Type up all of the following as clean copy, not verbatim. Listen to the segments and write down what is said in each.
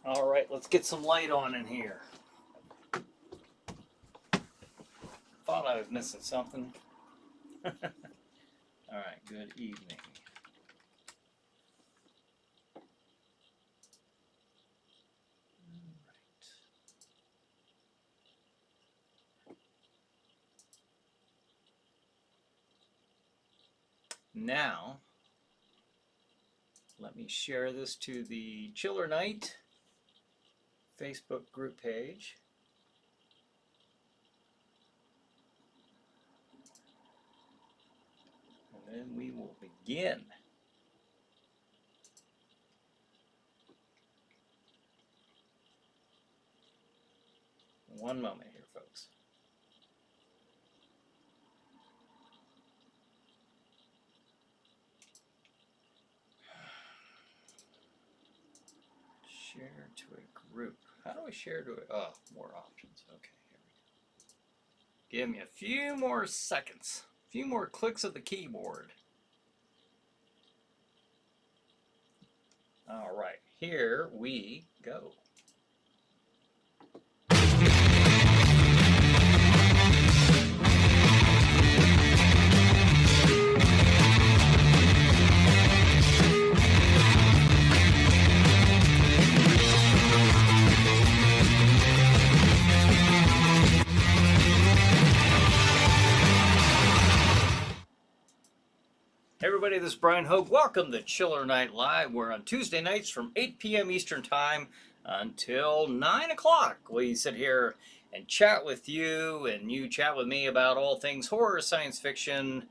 All right, let's get some light on in here. Thought I was missing something. All right, good evening. Now, let me share this to the ChillerNight Facebook group page. And then we will begin. One moment here, folks. Share to a group. How do I share to a... Oh, more options. Okay, here we go. Give me a few more seconds. A few more clicks of the keyboard. All right, here we go. Hey everybody, this is Brian Hogue. Welcome to ChillerNight Live. We're on Tuesday nights from 8 p.m. Eastern Time until 9 o'clock. We sit here and chat with you, and you chat with me about all things horror, science fiction,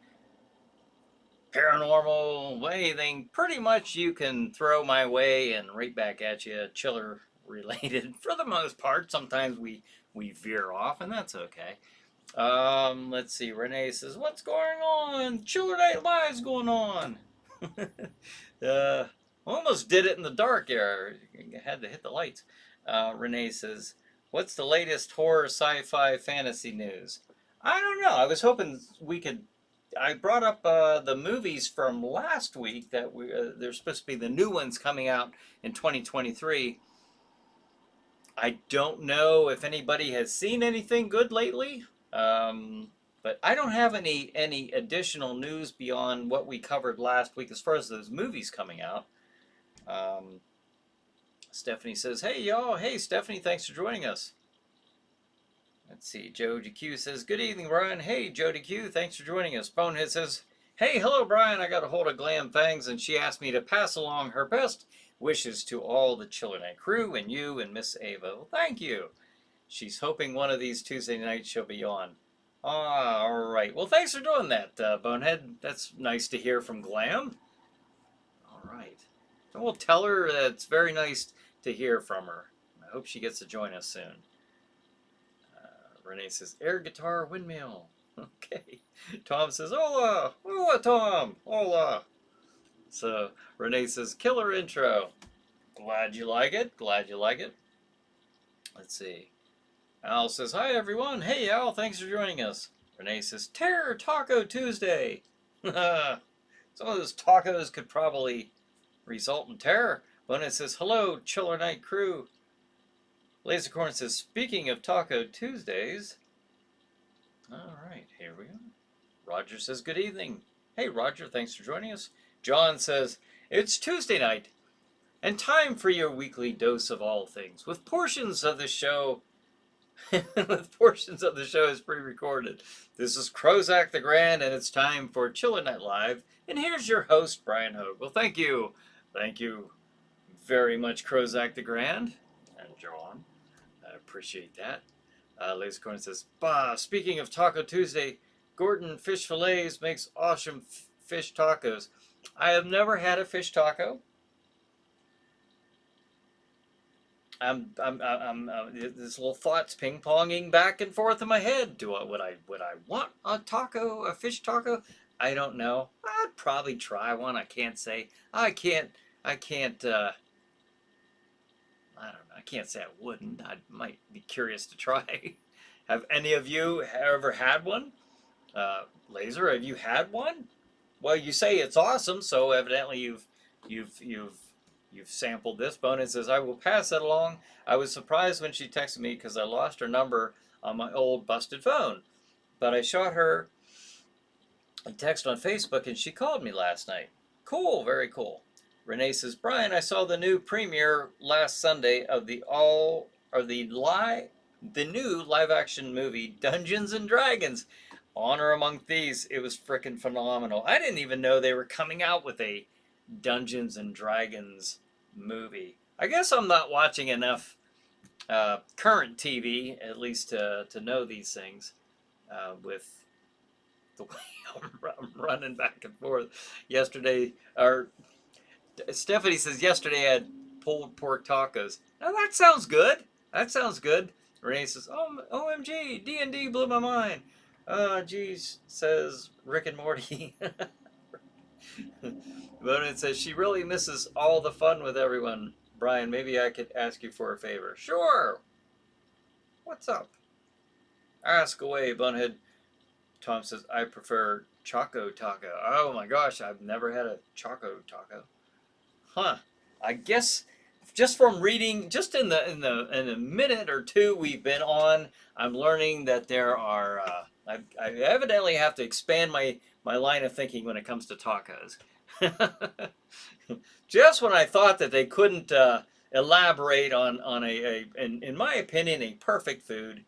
paranormal, anything pretty much you can throw my way and right back at you, chiller related for the most part. Sometimes we veer off, and that's okay. Let's see. Renee says, "What's going on? Chiller Night Live's going on." Almost did it in the dark there. Had to hit the lights. Renee says, "What's the latest horror, sci-fi, fantasy news?" I don't know. I was hoping we could. I brought up the movies from last week that they're supposed to be the new ones coming out in 2023. I don't know if anybody has seen anything good lately. But I don't have any additional news beyond what we covered last week as far as those movies coming out. Stephanie says, "Hey y'all, hey Stephanie, thanks for joining us." Let's see, Joe DQ says, "Good evening, Brian." Hey Joe DQ, thanks for joining us. Bonehead says, "Hey, hello Brian, I got a hold of Glam Fangs and she asked me to pass along her best wishes to all the ChillerNight crew and you and Miss Ava." Well, thank you. She's hoping one of these Tuesday nights she'll be on. All right. Well, thanks for doing that, Bonehead. That's nice to hear from Glam. All right. So we'll tell her that it's very nice to hear from her. I hope she gets to join us soon. Renee says, "Air guitar windmill." Okay. Tom says, "Hola. Hola, Tom. Hola." So Renee says, "Killer intro." Glad you like it. Glad you like it. Let's see. Al says, "Hi everyone." Hey Al, thanks for joining us. Renee says, "Terror Taco Tuesday." Some of those tacos could probably result in terror. Bonet says, "Hello, Chiller Night crew." Lasercorn says, "Speaking of Taco Tuesdays." All right, here we go. Roger says, "Good evening." Hey Roger, thanks for joining us. John says, "It's Tuesday night and time for your weekly dose of all things with portions of the show with portions of the show is pre-recorded. This is Crozak the Grand, and it's time for Chiller Night Live. And here's your host, Brian Hogue. Well, thank you. Thank you very much, Crozak the Grand and John. I appreciate that. Lasercorn says, "Bah, speaking of Taco Tuesday, Gordon Fish Fillets makes awesome fish tacos." I have never had a fish taco. This little thoughts ping-ponging back and forth in my head. Would I want a taco, a fish taco? I don't know. I'd probably try one. I can't say. I can't. I don't know. I can't say I wouldn't. I might be curious to try. Have any of you ever had one? Laser, have you had one? Well, you say it's awesome, so evidently you've you've sampled this. Bonin says, I will pass that along. I was surprised when she texted me because I lost her number on my old busted phone. But I shot her a text on Facebook and she called me last night. Cool, very cool. Renee says, Brian, I saw the new premiere last Sunday of the new live action movie Dungeons and Dragons. Honor Among Thieves. It was frickin' phenomenal. I didn't even know they were coming out with a Dungeons and Dragons movie. I guess I'm not watching enough current TV, at least to know these things. With the way I'm running back and forth. Yesterday, or Stephanie says, yesterday I had pulled pork tacos. Now that sounds good. That sounds good. Renee says, oh, OMG, D&D blew my mind. Geez, says Rick and Morty. Bonin says, she really misses all the fun with everyone. Brian, maybe I could ask you for a favor. Sure. What's up? Ask away, Bunhead. Tom says, I prefer Choco Taco. Oh my gosh, I've never had a Choco Taco. Huh. I guess just from reading, just in a minute or two we've been on, I'm learning that there are, I evidently have to expand my line of thinking when it comes to tacos. Just when I thought that they couldn't elaborate on in my opinion, a perfect food,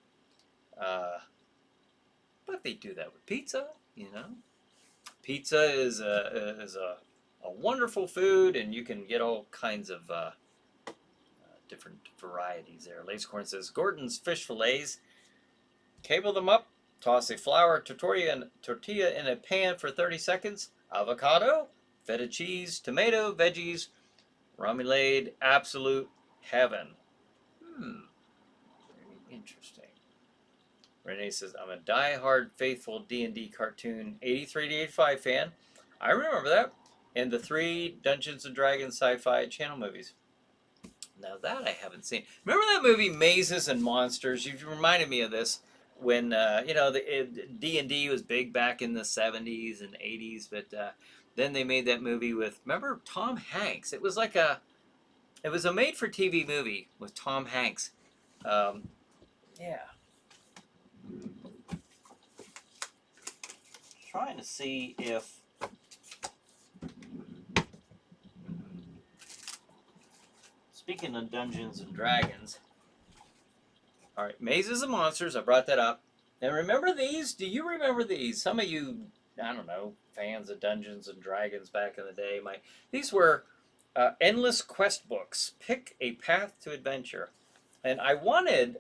but they do that with pizza, you know. Pizza is a wonderful food, and you can get all kinds of different varieties there. Lacecorn says, Gordon's fish fillets, cable them up, toss a flour tortilla in a pan for 30 seconds, avocado, feta cheese, tomato, veggies, remoulade, absolute heaven. Very interesting. Renee says, I'm a die-hard faithful D&D cartoon 83 to 85 fan. I remember that. And the 3 Dungeons & Dragons sci-fi channel movies. Now that I haven't seen. Remember that movie Mazes and Monsters? You've reminded me of this when, the D&D was big back in the 70s and 80s. But then they made that movie with, remember Tom Hanks? It was like it was a made-for-TV movie with Tom Hanks. Yeah. Trying to see if speaking of Dungeons and Dragons. All right, Mazes and Monsters. I brought that up. And remember these? Do you remember these? Some of you, I don't know, fans of Dungeons and Dragons back in the day. These were endless quest books. Pick a path to adventure. And I wanted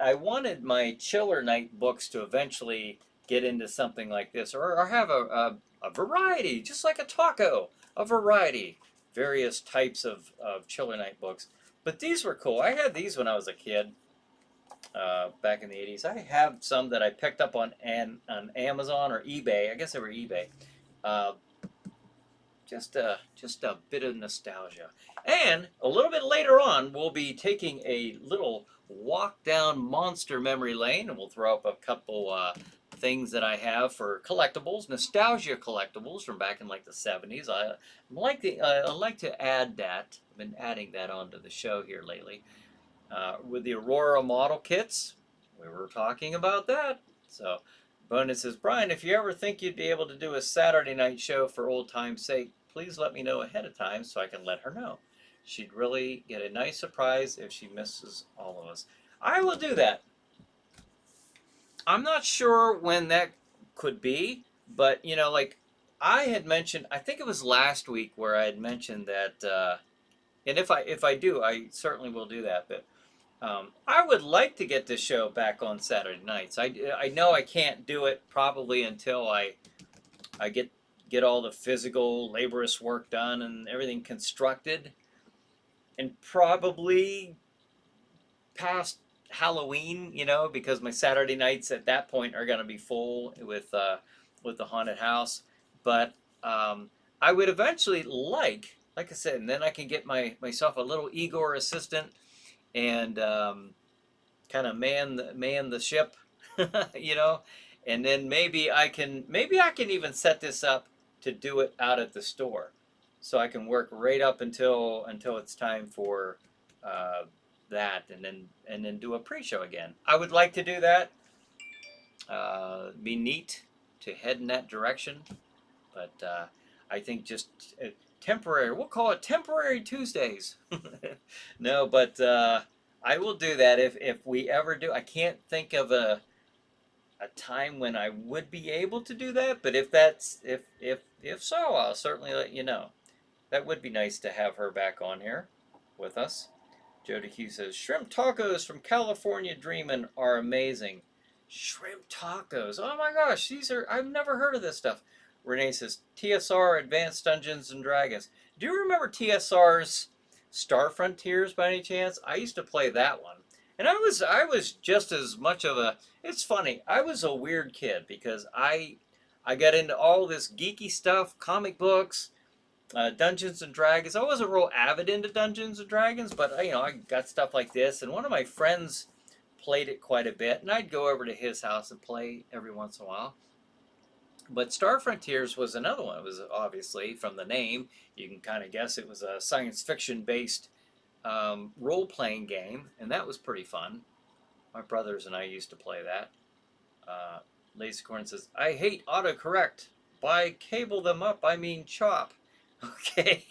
my ChillerNight books to eventually get into something like this, or have a variety, just like a taco, a variety, various types of ChillerNight books. But these were cool. I had these when I was a kid, back in the 80s. I have some that I picked up on Amazon or eBay. I guess they were eBay. Just a bit of nostalgia. And a little bit later on, we'll be taking a little walk down Monster Memory Lane, and we'll throw up a couple things that I have for collectibles, nostalgia collectibles from back in like the 70s. I like to add that. I've been adding that onto the show here lately. With the Aurora model kits, we were talking about that. So Bonin says, Brian, if you ever think you'd be able to do a Saturday night show for old time's sake, please let me know ahead of time so I can let her know. She'd really get a nice surprise if she misses all of us. I will do that. I'm not sure when that could be, but, like I had mentioned, I think it was last week where I had mentioned that, and if I do, I certainly will do that, but I would like to get this show back on Saturday nights. I know I can't do it probably until I get all the physical, laborious work done and everything constructed, and probably past Halloween, because my Saturday nights at that point are going to be full with the haunted house. But I would eventually like I said, and then I can get myself a little Igor assistant and kind of man the ship, and then maybe I can even set this up to do it out at the store. so I can work right up until it's time for that, and then do a pre-show again. I would like to do that. Be neat to head in that direction, but I think just temporary. We'll call it temporary Tuesdays. No, but I will do that if we ever do. I can't think of a time when I would be able to do that, but if so, I'll certainly let you know. That would be nice to have her back on here with us. Jody Q says, shrimp tacos from California Dreamin' are amazing. Shrimp tacos. Oh my gosh, I've never heard of this stuff. Renee says, TSR Advanced Dungeons and Dragons. Do you remember TSR's Star Frontiers by any chance? I used to play that one. And I was just as much of a, it's funny, I was a weird kid because I got into all this geeky stuff, comic books, Dungeons and Dragons. I wasn't real avid into Dungeons and Dragons, but I got stuff like this, and one of my friends played it quite a bit, and I'd go over to his house and play every once in a while. But Star Frontiers was another one. It was obviously, from the name, you can kind of guess it was a science fiction based role-playing game, and that was pretty fun. My brothers and I used to play that. Lazycorn says, I hate autocorrect. By cable them up, I mean chop. Okay.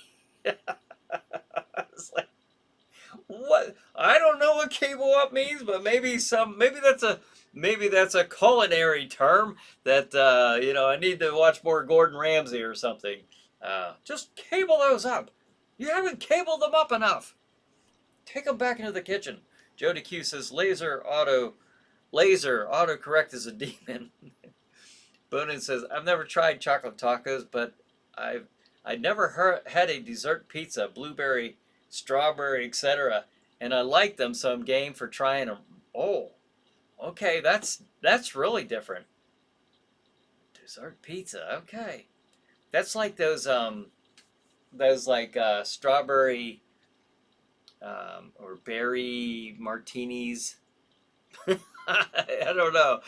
It's like, what? I don't know what cable up means, but maybe that's a culinary term that I need to watch more Gordon Ramsay or something. Just cable those up. You haven't cabled them up enough. Take them back into the kitchen. Jody Q says laser autocorrect is a demon. Bonin says I've never tried chocolate tacos, but I'd never had a dessert pizza, blueberry, strawberry, etc. And I like them, so I'm game for trying them. Oh, okay, that's really different. Dessert pizza, okay. That's like those strawberry or berry martinis. I don't know.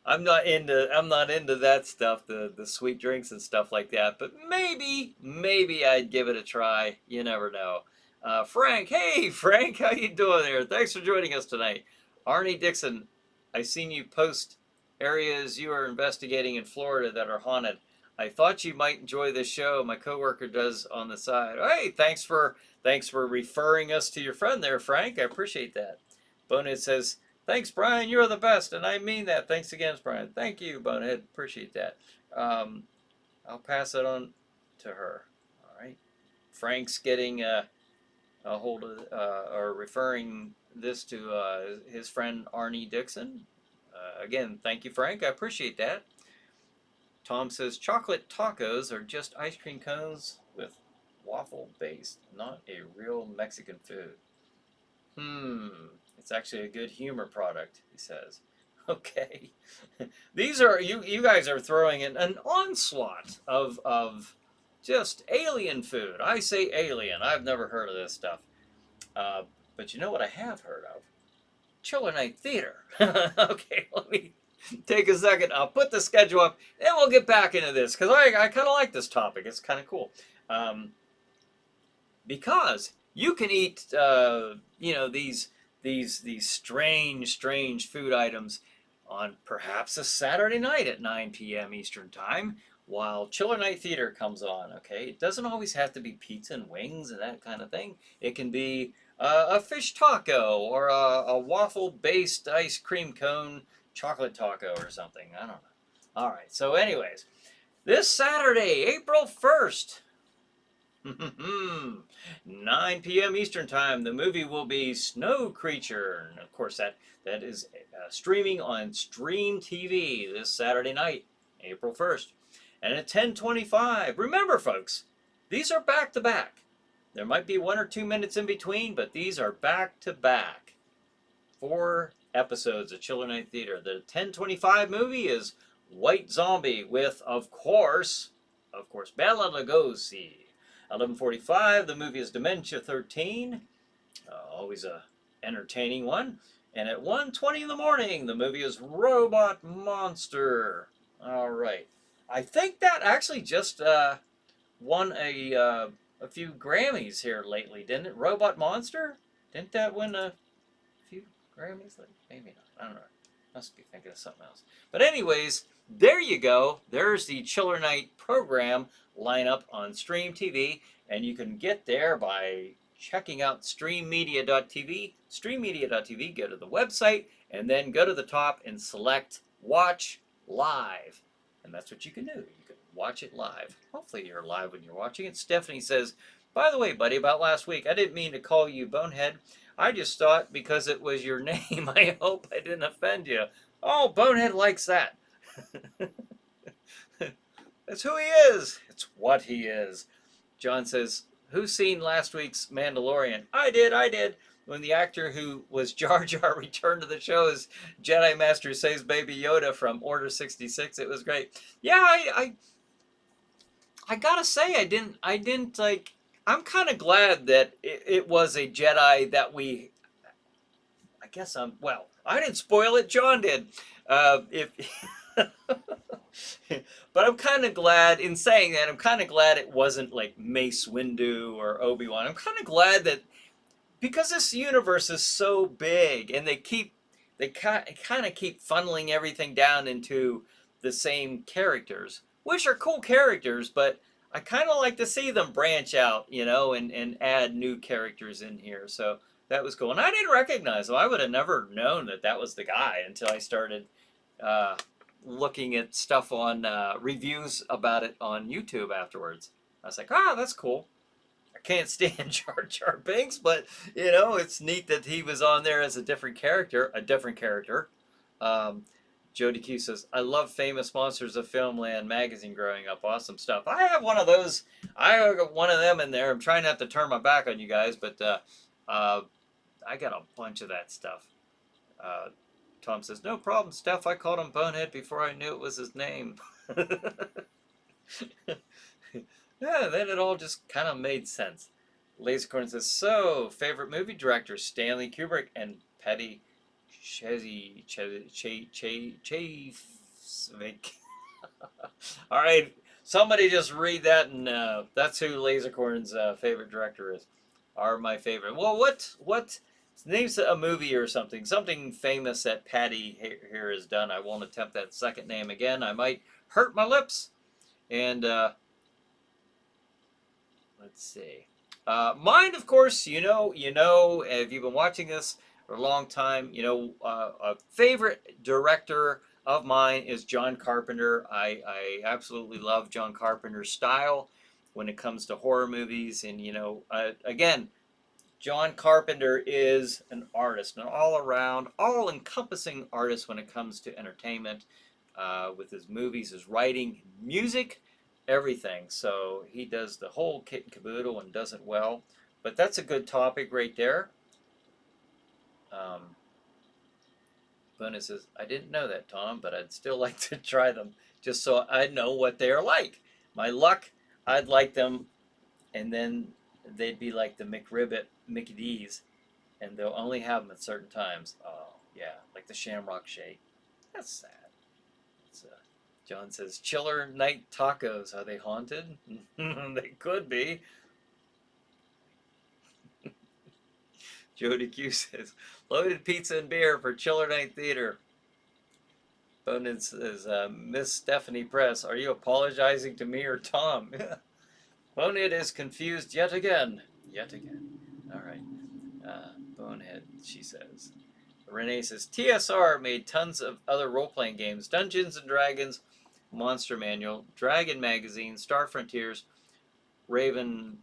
I'm not into that stuff, the sweet drinks and stuff like that. But maybe I'd give it a try. You never know. Frank, hey Frank, how you doing there? Thanks for joining us tonight. Arnie Dixon, I seen you post areas you are investigating in Florida that are haunted. I thought you might enjoy this show. My coworker does on the side. Hey, thanks for referring us to your friend there, Frank. I appreciate that. Bonehead says, thanks, Brian. You are the best, and I mean that. Thanks again, Brian. Thank you, Bonehead. Appreciate that. I'll pass it on to her. All right. Frank's getting a hold of or referring this to his friend Arnie Dixon. Again, thank you, Frank. I appreciate that. Tom says chocolate tacos are just ice cream cones with waffle base, not a real Mexican food. It's actually a good humor product, he says. Okay. These are you guys are throwing in an onslaught of just alien food. I say alien. I've never heard of this stuff. But you know what I have heard of? ChillerNight Theater. Okay, let me take a second. I'll put the schedule up, and we'll get back into this because I kind of like this topic. It's kind of cool. Because you can eat, these strange food items on perhaps a Saturday night at 9 p.m. Eastern Time while ChillerNight Theater comes on. Okay, it doesn't always have to be pizza and wings and that kind of thing. It can be a fish taco or a waffle-based ice cream cone chocolate taco or something. I don't know. All right. So, anyways, this Saturday, April 1st. 9 p.m. Eastern Time, the movie will be Snow Creature. And of course, that is streaming on Stream TV this Saturday night, April 1st. And at 10:25, remember, folks, these are back-to-back. There might be 1 or 2 minutes in between, but these are back-to-back. 4 episodes of ChillerNight Theater. The 10:25 movie is White Zombie with, of course, Bela Lugosi. 11:45, the movie is Dementia 13, always a entertaining one. And at 1:20 in the morning, the movie is Robot Monster. All right. I think that actually just won a few Grammys here lately, didn't it? Robot Monster? Didn't that win a few Grammys? Maybe not. I don't know. Must be thinking of something else. But anyways, there you go. There's the Chiller Night program lineup on Stream TV, and you can get there by checking out streammedia.tv. Streammedia.tv, go to the website, and then go to the top and select Watch Live. And that's what you can do. You can watch it live. Hopefully you're live when you're watching it. Stephanie says, by the way, buddy, about last week, I didn't mean to call you Bonehead. I just thought because it was your name, I hope I didn't offend you. Oh, Bonehead likes that. That's who he is. It's what he is. John says, who's seen last week's Mandalorian? I did. When the actor who was Jar Jar returned to the show as Jedi Master saves Baby Yoda from Order 66, it was great. Yeah, I gotta say, I didn't like. I'm kind of glad that it was a Jedi that we. I guess well. I didn't spoil it. John did. If. But I'm kind of glad, in saying that, I'm kind of glad it wasn't like Mace Windu or Obi-Wan. I'm kind of glad that, because this universe is so big, and they kind of keep funneling everything down into the same characters, which are cool characters, but I kind of like to see them branch out, and add new characters in here. So that was cool. And I didn't recognize them. I would have never known that was the guy until I started looking at stuff on reviews about it on YouTube afterwards. I was like, that's cool. I can't stand Jar Jar Binks, but it's neat that he was on there as a different character. Jody Q says, I love Famous Monsters of Filmland magazine growing up. Awesome stuff. I have one of those. I got one of them in there. I'm trying not to turn my back on you guys, but I got a bunch of that stuff. Tom says, no problem, Steph. I called him Bonehead before I knew it was his name. Yeah, then it all just kind of made sense. Lasercorn says, so, favorite movie directors, Stanley Kubrick and Patty Chesvik. All right, somebody just read that, and that's who Lasercorn's favorite director is. Are my favorite. Well, what names a movie or something famous that Patty here has done. I won't attempt that second name again. I might hurt my lips. And let's see. Mine, of course, if you've been watching this for a long time, a favorite director of mine is John Carpenter. I absolutely love John Carpenter's style when it comes to horror movies. And, again, John Carpenter is an artist, an all-around, all-encompassing artist when it comes to entertainment, with his movies, his writing, music, everything. So he does the whole kit and caboodle and does it well. But that's a good topic right there. Bunny says, I didn't know that, Tom, but I'd still like to try them just so I know what they're like. My luck, I'd like them, and then they'd be like the McRib Mickey D's, and they'll only have them at certain times. Oh, yeah, like the Shamrock Shake. That's sad. John says, Chiller Night tacos, are they haunted? They could be. Jody Q says, loaded pizza and beer for Chiller Night Theater. Bonin says, Miss Stephanie Press, are you apologizing to me or Tom? Bonehead is confused yet again. All right. Bonehead, she says. Renee says, TSR made tons of other role-playing games. Dungeons & Dragons, Monster Manual, Dragon Magazine, Star Frontiers, Ravenloft.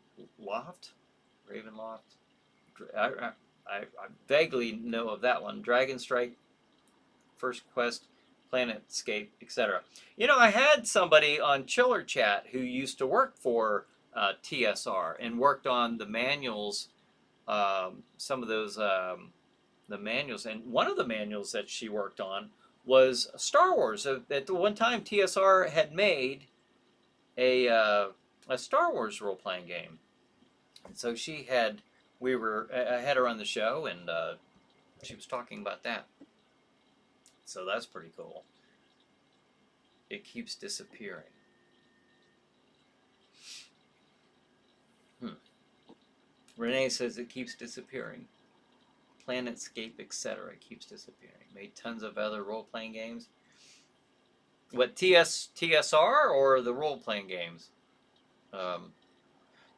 I vaguely know of that one. Dragon Strike, First Quest, Planetscape, etc. I had somebody on Chiller Chat who used to work for TSR and worked on the manuals, some of those, the manuals. And one of the manuals that she worked on was Star Wars. At the one time, TSR had made a Star Wars role-playing game. And so I had her on the show, and she was talking about that. So that's pretty cool. It keeps disappearing. Renee says it keeps disappearing. Planetscape, etc. keeps disappearing. Made tons of other role-playing games. What, TSR or the role-playing games? Um,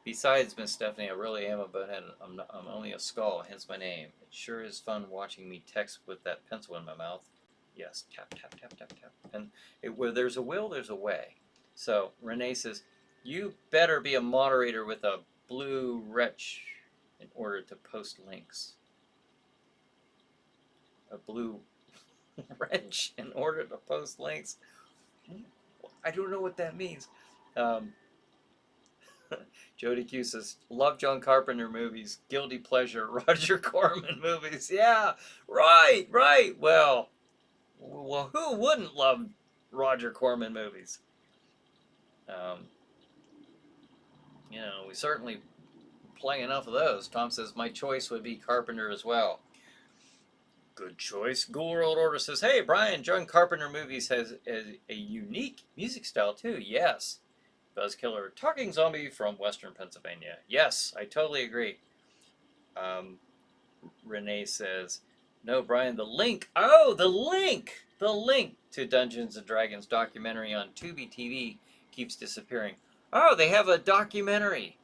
Besides, Miss Stephanie, I really am a bonehead. I'm only a skull, hence my name. It sure is fun watching me text with that pencil in my mouth. Yes, tap, tap, tap, tap, tap. And where there's a will, there's a way. So Renee says, you better be a moderator with a blue wretch in order to post links. A blue wrench in order to post links. I don't know what that means. Um, Jody Q says, love John Carpenter movies, guilty pleasure, Roger Corman movies. Yeah, right, right. Well, who wouldn't love Roger Corman movies? Um, we certainly play enough of those. Tom says, my choice would be Carpenter as well. Good choice. Ghoul World Order says, hey, Brian, John Carpenter movies has a unique music style too. Yes. Buzzkiller, talking zombie from Western Pennsylvania. Yes, I totally agree. Renee says, no, Brian, the link. Oh, the link. The link to Dungeons and Dragons documentary on Tubi TV keeps disappearing. Oh, they have a documentary.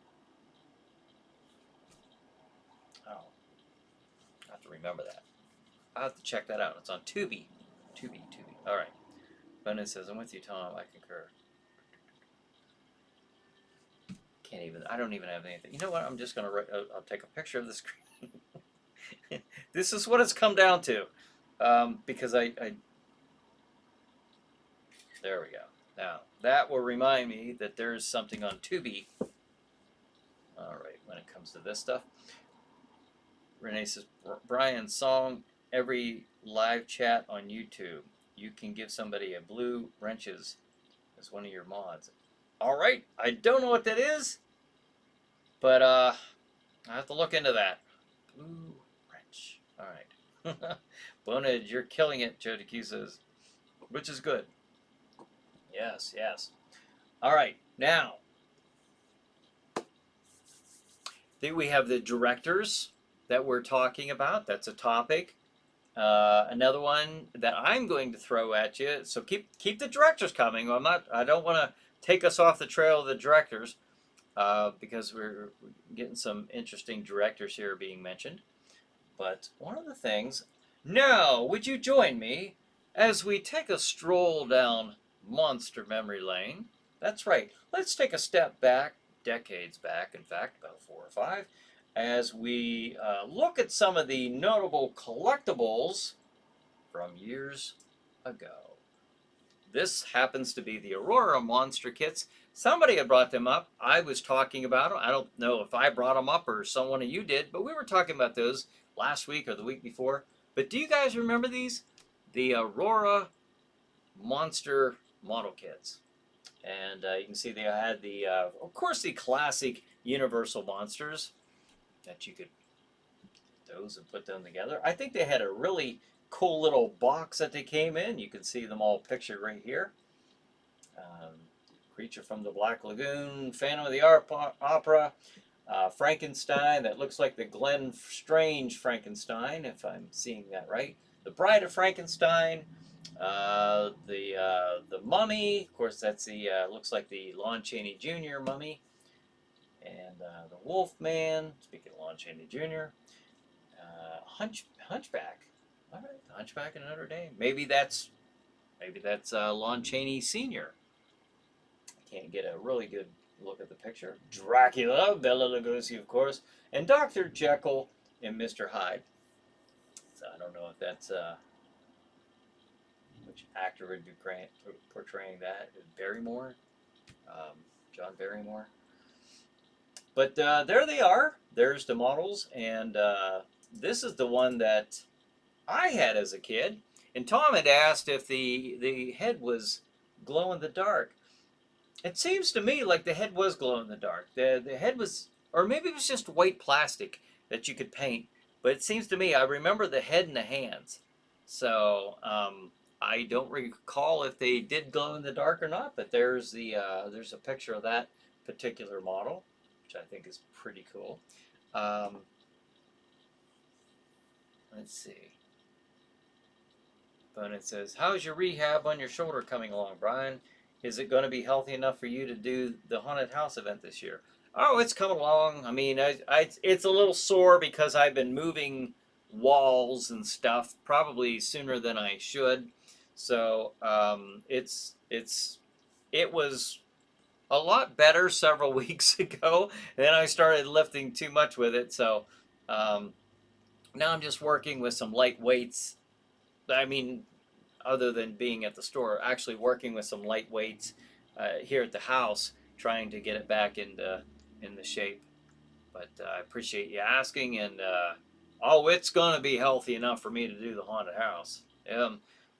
Oh, I have to remember that. I'll have to check that out. It's on Tubi. Tubi. All right. Brennan says, I'm with you, Tom. I concur. I don't even have anything. You know what? I'm just going to, I'll take a picture of the screen. This is what it's come down to. Because there we go. Now, that will remind me that there's something on Tubi. All right, when it comes to this stuff. Renee says, Brian, song every live chat on YouTube. You can give somebody a blue wrenches as one of your mods. All right, I don't know what that is, but I have to look into that. Blue wrench. All right. Bonehead, you're killing it, Jody Q says, which is good. Yes, yes. All right, now we have the directors that we're talking about. That's a topic. Another one that I'm going to throw at you. So keep the directors coming. I don't want to take us off the trail of the directors because we're getting some interesting directors here being mentioned. But one of the things. Now, would you join me as we take a stroll down Monster Memory Lane? That's right. Let's take a step back, decades back, in fact, about 4 or 5, as we look at some of the notable collectibles from years ago. This happens to be the Aurora Monster Kits. Somebody had brought them up. I was talking about them. I don't know if I brought them up or someone of you did, but we were talking about those last week or the week before. But do you guys remember these? The Aurora Monster Model Kits. And you can see they had the, of course, the classic Universal Monsters that you could those and put them together. I think they had a really cool little box that they came in. You can see them all pictured right here. Creature from the Black Lagoon, Phantom of the Opera, Frankenstein, that looks like the Glenn Strange Frankenstein, if I'm seeing that right. The Bride of Frankenstein, the Mummy, of course that's the, looks like the Lon Chaney Jr. Mummy, and the Wolfman, speaking of Lon Chaney Jr., Hunchback. All right, Hunchback in Notre Dame. Maybe that's Lon Chaney Sr. I can't get a really good look at the picture. Dracula, Bela Lugosi, of course, and Dr. Jekyll and Mr. Hyde. So I don't know if that's which actor would be portraying that. Barrymore, John Barrymore. But there they are. There's the models, and this is the one that I had as a kid. And Tom had asked if the head was glow in the dark. It seems to me like the head was glow in the dark. The head was, or maybe it was just white plastic that you could paint. But it seems to me, I remember the head and the hands. So I don't recall if they did glow in the dark or not. But there's a picture of that particular model, which I think is pretty cool. Um, let's see. Bonin says, how's your rehab on your shoulder coming along, Brian? Is it going to be healthy enough for you to do the haunted house event this year? Oh, it's coming along. I mean, it's a little sore because I've been moving walls and stuff probably sooner than I should. So it was a lot better several weeks ago. Then I started lifting too much with it. So um, now I'm just working with some light weights. I mean, other than being at the store, actually working with some light weights here at the house, trying to get it back in the shape. But I appreciate you asking, and oh, it's gonna be healthy enough for me to do the haunted house.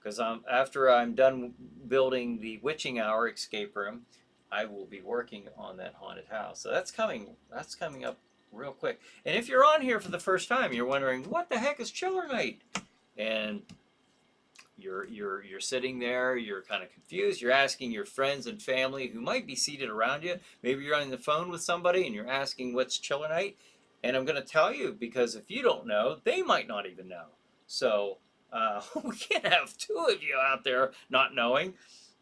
Because after I'm done building the witching hour escape room, I will be working on that haunted house. So that's coming. That's coming up real quick. And if you're on here for the first time, you're wondering what the heck is ChillerNight, and you're sitting there, you're kind of confused, you're asking your friends and family who might be seated around you, maybe you're on the phone with somebody and you're asking what's ChillerNight, and I'm going to tell you, because if you don't know, they might not even know. So we can't have two of you out there not knowing.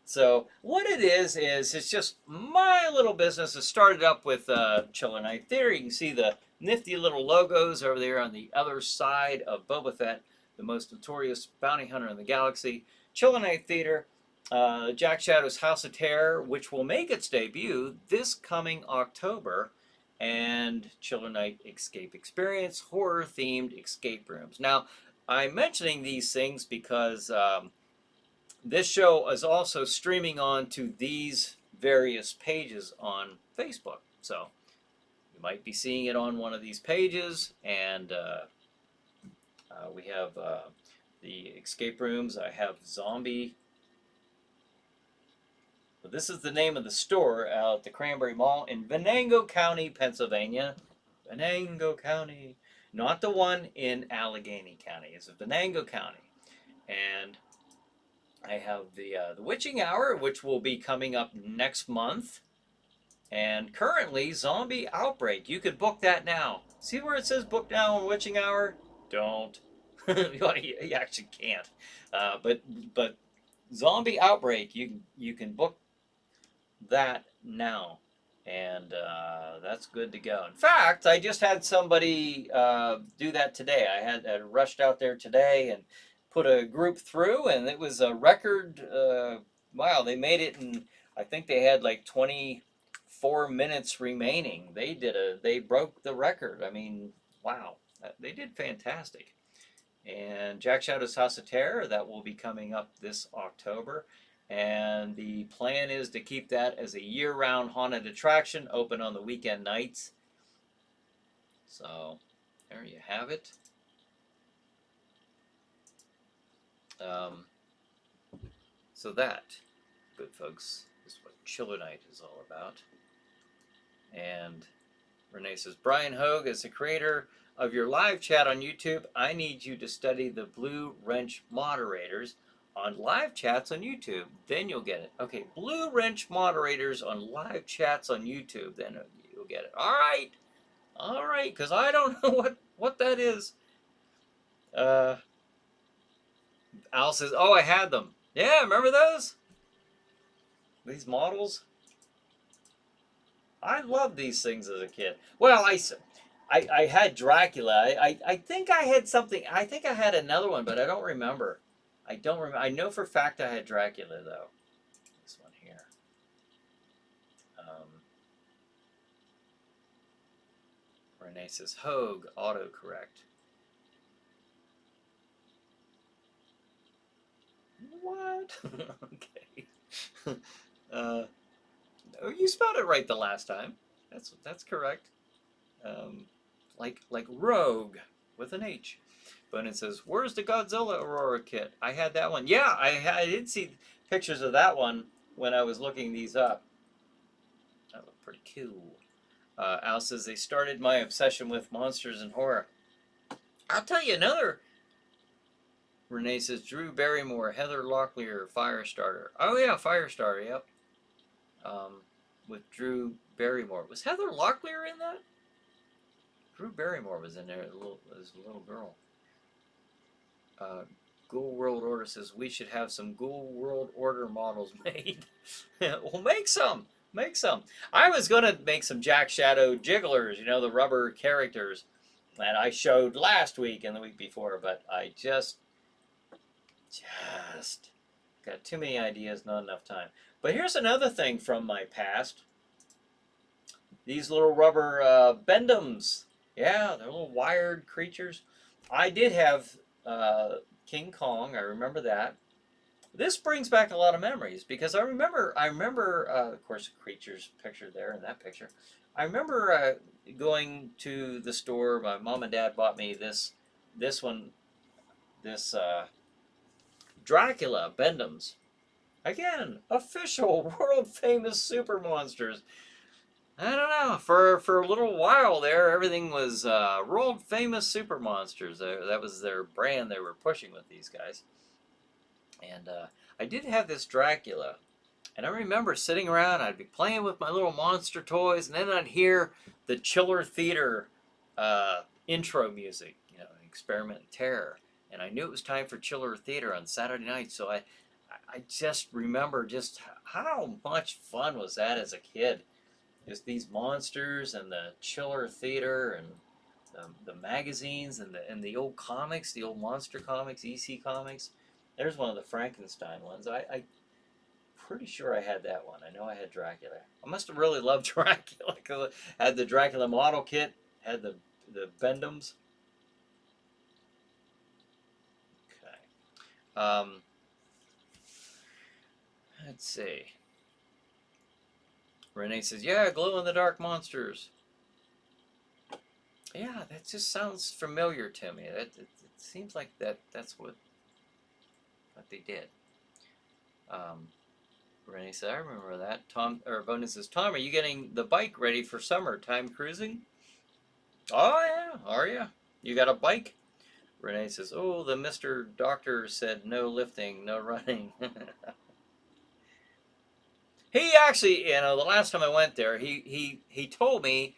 So what it is it's just my little business has started up with ChillerNight Theater. You can see the nifty little logos over there on the other side of Boba Fett, the most notorious bounty hunter in the galaxy. ChillerNight Theater, Jack Shadow's House of Terror, which will make its debut this coming October, and ChillerNight Escape Experience, horror-themed escape rooms. Now, I'm mentioning these things because this show is also streaming on to these various pages on Facebook. So you might be seeing it on one of these pages, and we have the escape rooms. I have Zombie. So this is the name of the store out at the Cranberry Mall in Venango County, Pennsylvania. Venango County. Not the one in Allegheny County. It's Venango County. And I have the Witching Hour, which will be coming up next month. And currently, Zombie Outbreak. You could book that now. See where it says book now on Witching Hour? Don't. You actually can't. But Zombie Outbreak, you can book that now, and that's good to go. In fact, I just had somebody do that today. I had rushed out there today and put a group through, and it was a record. Wow, they made it in. I think they had like 24 minutes remaining. They broke the record. I mean, wow, they did fantastic. And Jack Shadow's House of Terror, that will be coming up this October. And the plan is to keep that as a year-round haunted attraction, open on the weekend nights. So there you have it. So that, good folks, is what ChillerNight is all about. And Renee says, Brian Hogue is the creator of your live chat on YouTube. I need you to study the Blue Wrench moderators on live chats on YouTube. Then you'll get it. Okay, Blue Wrench moderators on live chats on YouTube. Then you'll get it. All right, because I don't know what that is. Al says, oh, I had them. Yeah, remember those? These models? I loved these things as a kid. Well, I had Dracula. I think I had something. I think I had another one, but I don't remember. I don't remember. I know for a fact I had Dracula, though. This one here. Renee says, Hogue, autocorrect. What? Okay. No, you spelled it right the last time. That's correct. Like Rogue with an H. But it says, where's the Godzilla Aurora kit? I had that one. Yeah, I did see pictures of that one when I was looking these up. That looked pretty cool. Al says, they started my obsession with monsters and horror. I'll tell you another. Renee says, Drew Barrymore, Heather Locklear, Firestarter. Oh, yeah, Firestarter, yep. With Drew Barrymore. Was Heather Locklear in that? Drew Barrymore was in there as a little girl. Ghoul World Order says we should have some Ghoul World Order models made. Well, make some. Make some. I was going to make some Jack Shadow jigglers, you know, the rubber characters that I showed last week and the week before, but I just got too many ideas, not enough time. But here's another thing from my past. These little rubber bendums. Yeah, they're little wired creatures. I did have King Kong. I remember that. This brings back a lot of memories because I remember, of course, the creature's picture there in that picture. I remember going to the store. My mom and dad bought me this Dracula Bendums. Again, official world famous super monsters. I don't know. For a little while there, everything was world famous super monsters. That was their brand they were pushing with these guys. And I did have this Dracula, and I remember sitting around. I'd be playing with my little monster toys, and then I'd hear the Chiller Theater intro music, you know, Experiment in Terror, and I knew it was time for Chiller Theater on Saturday night. So I just remember just how much fun was that as a kid. Just these monsters and the Chiller Theater and the magazines and the old comics, the old monster comics, EC comics. There's one of the Frankenstein ones. I pretty sure I had that one. I know I had Dracula. I must have really loved Dracula because I had the Dracula model kit, had the Bendums. Okay. Let's see. Renee says, yeah, glow-in-the-dark monsters. Yeah, that just sounds familiar to me. It seems like that's what they did. Renee said, I remember that. Bonin says, Tom, are you getting the bike ready for summertime cruising? Oh, yeah. Are you? You got a bike? Renee says, oh, the Mr. Doctor said no lifting, no running. He actually, you know, the last time I went there, he told me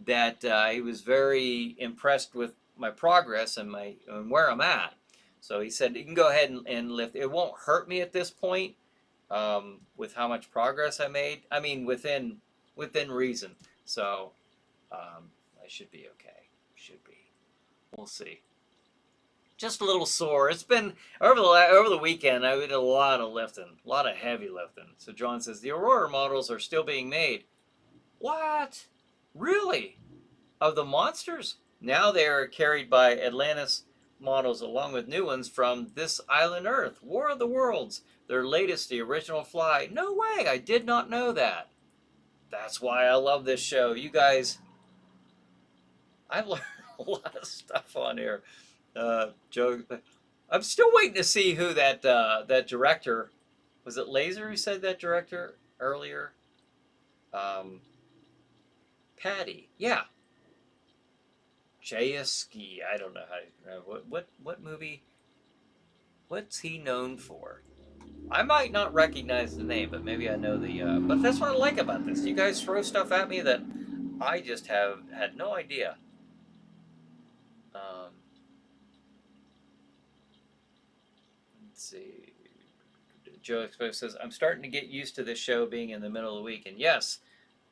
that he was very impressed with my progress and where I'm at. So he said, you can go ahead and lift. It won't hurt me at this point with how much progress I made. I mean, within reason. So I should be okay. Should be. We'll see. Just a little sore. It's been over the weekend. I did a lot of lifting, a lot of heavy lifting. So John says the Aurora models are still being made. What? Really? Of the monsters? Now they are carried by Atlantis models along with new ones from This Island Earth, War of the Worlds. Their latest, the original Fly. No way! I did not know that. That's why I love this show. You guys, I've learned a lot of stuff on here. Joe, I'm still waiting to see who that director was. It Laser who said that director earlier? Patty, yeah. Jayeski, I don't know how. What movie? What's he known for? I might not recognize the name, but maybe I know the. But that's what I like about this. You guys throw stuff at me that I just had no idea. Let's see. Joe Exposed says, I'm starting to get used to this show being in the middle of the week. And yes,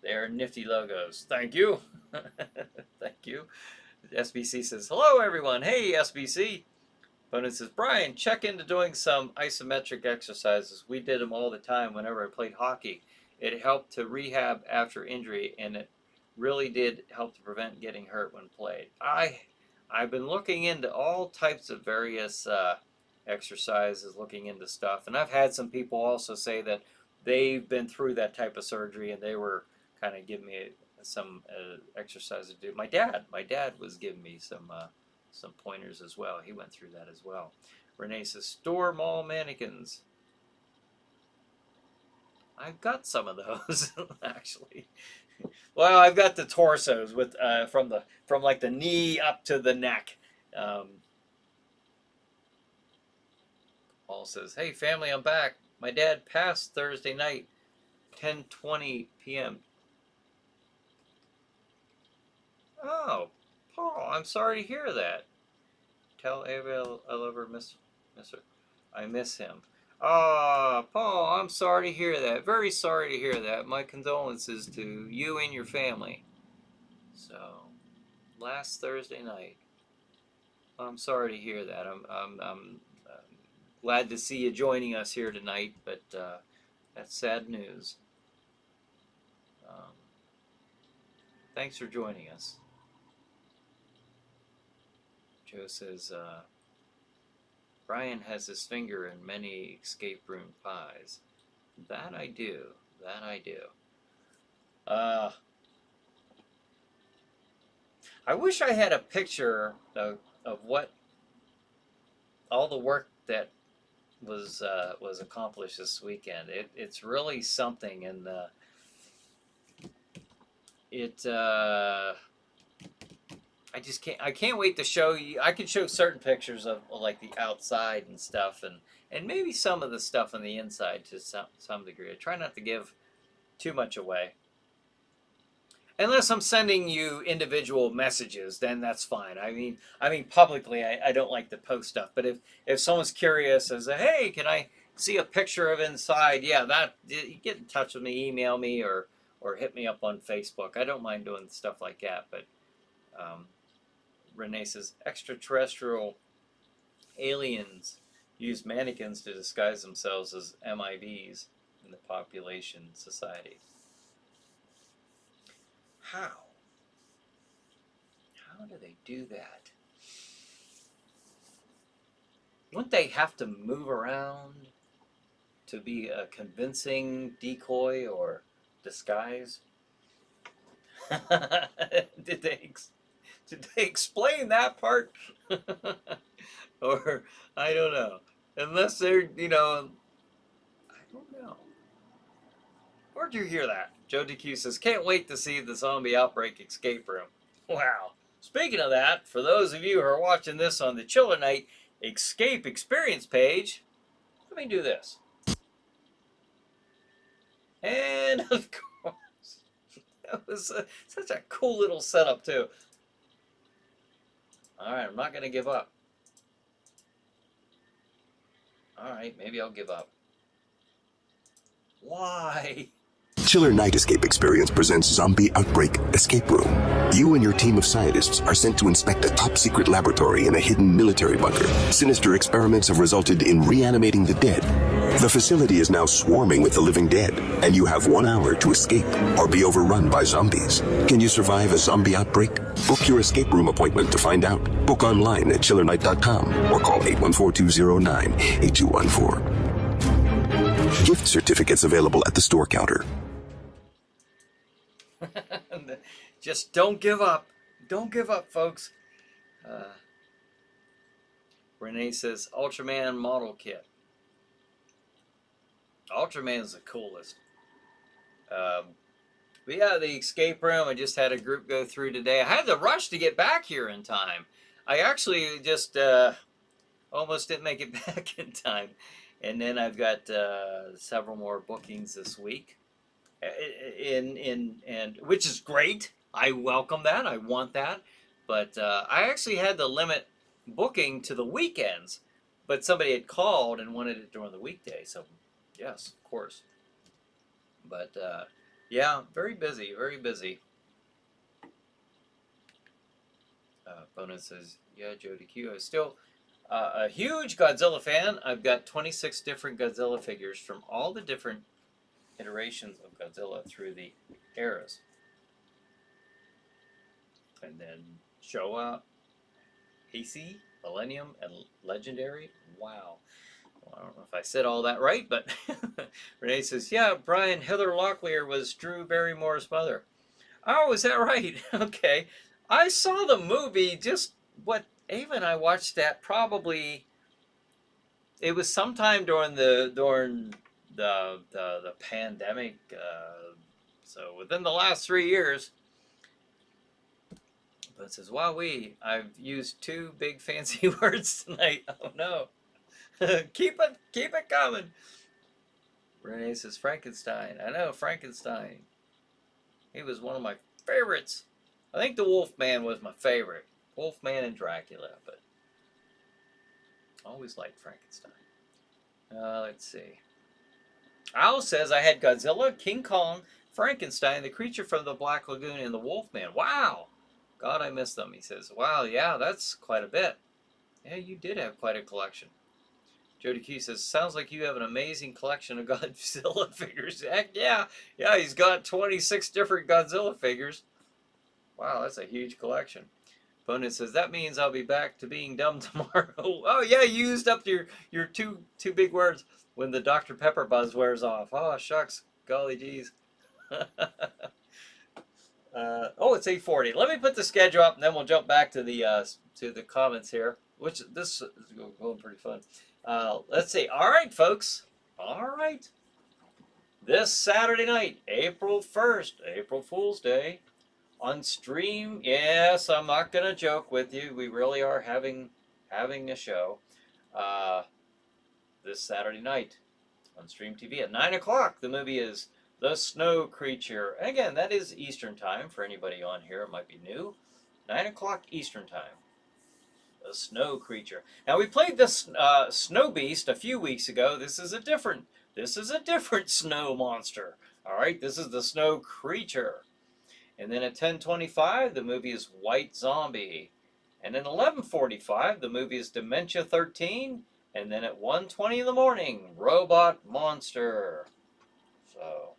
they are nifty logos. Thank you. Thank you. SBC says, hello, everyone. Hey, SBC. Bonus says, Brian, check into doing some isometric exercises. We did them all the time whenever I played hockey. It helped to rehab after injury, and it really did help to prevent getting hurt when played. I've been looking into all types of various exercises, looking into stuff, and I've had some people also say that they've been through that type of surgery, and they were kind of giving me some exercise to do. My dad was giving me some pointers as well. He went through that as well. Renee says, store mall mannequins. I've got some of those actually. Well, I've got the torsos with from like the knee up to the neck. Paul says, hey family, I'm back. My dad passed Thursday night, 10:20 p.m. Oh, Paul, I'm sorry to hear that. Tell Ava I love her, miss her. I miss him. Ah, Paul, I'm sorry to hear that. Very sorry to hear that. My condolences to you and your family. So, last Thursday night. I'm sorry to hear that. I'm glad to see you joining us here tonight, but that's sad news. Um, thanks for joining us. Joe says, Brian has his finger in many escape room pies. That I do. That I do. I wish I had a picture of what all the work that was accomplished this weekend. It's really something, and I can't wait to show you. I can show certain pictures of like the outside and stuff, and maybe some of the stuff on the inside to some degree. I try not to give too much away. Unless I'm sending you individual messages, then that's fine. I mean publicly, I don't like to post stuff. But if someone's curious and say, hey, can I see a picture of inside? Yeah, that you get in touch with me, email me, or hit me up on Facebook. I don't mind doing stuff like that. But Renee says extraterrestrial aliens use mannequins to disguise themselves as MIBs in the population society. How? How do they do that? Wouldn't they have to move around to be a convincing decoy or disguise? Did they explain that part? Or I don't know. Unless they're, I don't know. Where'd you hear that? Joe DQ says, can't wait to see the zombie outbreak escape room. Wow. Speaking of that, for those of you who are watching this on the ChillerNight Escape Experience page, let me do this. And of course, that was such a cool little setup too. All right, I'm not going to give up. All right, maybe I'll give up. Why? ChillerNight Escape Experience presents Zombie Outbreak Escape Room. You and your team of scientists are sent to inspect a top-secret laboratory in a hidden military bunker. Sinister experiments have resulted in reanimating the dead. The facility is now swarming with the living dead, and you have 1 hour to escape or be overrun by zombies. Can you survive a zombie outbreak? Book your escape room appointment to find out. Book online at ChillerNight.com or call 814-209-8214. Gift certificates available at the store counter. Just don't give up. Don't give up, folks. Renee says, Ultraman model kit. Ultraman's the coolest. But yeah, the escape room, I just had a group go through today. I had to rush to get back here in time. I actually just almost didn't make it back in time. And then I've got several more bookings this week. And which is great. I welcome that. I want that. But I actually had to limit booking to the weekends. But somebody had called and wanted it during the weekday. So, yes, of course. But, yeah, very busy. Very busy. Bonus says, yeah, Jody Q. I'm still a huge Godzilla fan. I've got 26 different Godzilla figures from all the different iterations of Godzilla through the eras. And then Showa, Heisei, Millennium, and Legendary. Wow. Well, I don't know if I said all that right, but Renee says, yeah, Brian, Heather Locklear was Drew Barrymore's mother. Oh, is that right? Okay. I saw the movie, just what Ava and I watched that probably, it was sometime during the pandemic, so within the last 3 years. But it says, wowee, I've used 2 big fancy words tonight. Oh no. keep it coming. Renee says, Frankenstein. I know, Frankenstein. He was one of my favorites. I think the Wolfman was my favorite. Wolfman and Dracula, but always liked Frankenstein. Let's see. Al says I had Godzilla, King Kong, Frankenstein, the creature from the Black Lagoon, and the Wolfman. Wow. God, I miss them. He says, wow, yeah, that's quite a bit. Yeah, you did have quite a collection. Jody Q says, sounds like you have an amazing collection of Godzilla figures. Heck yeah. Yeah, he's got 26 different Godzilla figures. Wow, that's a huge collection. Bonus says, that means I'll be back to being dumb tomorrow. Oh, yeah, you used up your two big words when the Dr. Pepper buzz wears off. Oh, shucks. Golly geez. Oh, it's 8:40. Let me put the schedule up, and then we'll jump back to the comments here, which this is going pretty fun. Let's see. All right, folks. All right. This Saturday night, April 1st, April Fool's Day, on stream. Yes, I'm not going to joke with you. We really are having a show this Saturday night on Stream TV at 9 o'clock. The movie is The Snow Creature. And again, that is Eastern Time for anybody on here. It might be new. 9 o'clock Eastern Time. The Snow Creature. Now, we played this Snow Beast a few weeks ago. This is a different snow monster. All right, this is the Snow Creature. And then at 10:25, the movie is White Zombie. And then 11:45, the movie is Dementia 13. And then at 1:20 in the morning, Robot Monster. So,